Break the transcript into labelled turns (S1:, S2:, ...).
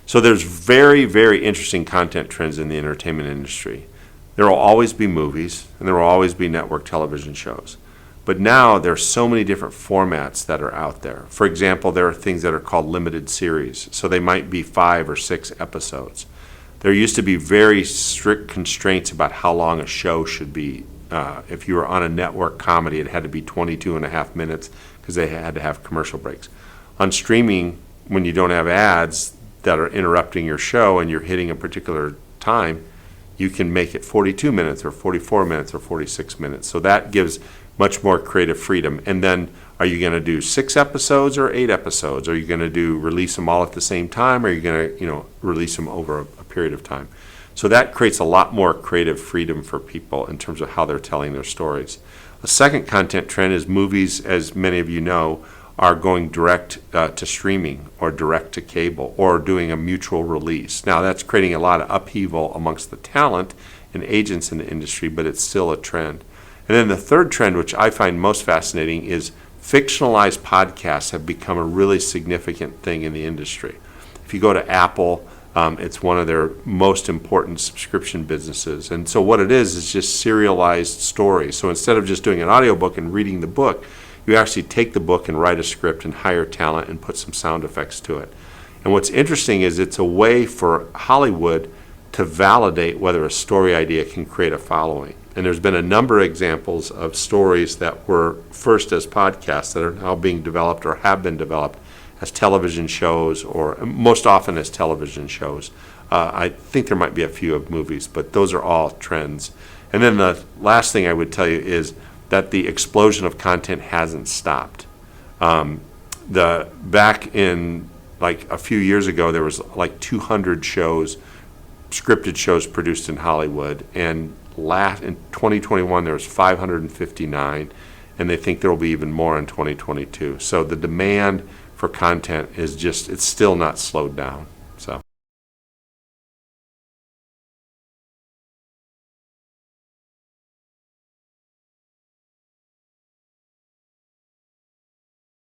S1: So there's very, very interesting content trends in the entertainment industry. There will always be movies, and there will always be network television shows. But now there are so many different formats that are out there. For example, there are things that are called limited series. So they might be 5 or 6 episodes. There used to be very strict constraints about how long a show should be. If you were on a network comedy, it had to be 22 and a half minutes because they had to have commercial breaks. On streaming, when you don't have ads that are interrupting your show and you're hitting a particular time, you can make it 42 minutes or 44 minutes or 46 minutes. So that gives much more creative freedom. And then are you going to do 6 episodes or 8 episodes? Are you going to release them all at the same time? Or are you going to release them over a period of time? So that creates a lot more creative freedom for people in terms of how they're telling their stories. A second content trend is movies, as many of you know, are going direct to streaming or direct to cable or doing a mutual release. Now that's creating a lot of upheaval amongst the talent and agents in the industry, but it's still a trend. And then the third trend, which I find most fascinating, is fictionalized podcasts have become a really significant thing in the industry. If you go to Apple, it's one of their most important subscription businesses. And so what it is just serialized stories. So instead of just doing an audiobook and reading the book, you actually take the book and write a script and hire talent and put some sound effects to it. And what's interesting is it's a way for Hollywood to validate whether a story idea can create a following. And there's been a number of examples of stories that were first as podcasts that are now being developed or have been developed as television shows, or most often as television shows. I think there might be a few of movies, but those are all trends. And then the last thing I would tell you is that the explosion of content hasn't stopped. Back in like a few years ago, there was like 200 shows, scripted shows produced in Hollywood, and in 2021 there was 559, and they think there will be even more in 2022. So the demand for content it's still not slowed down.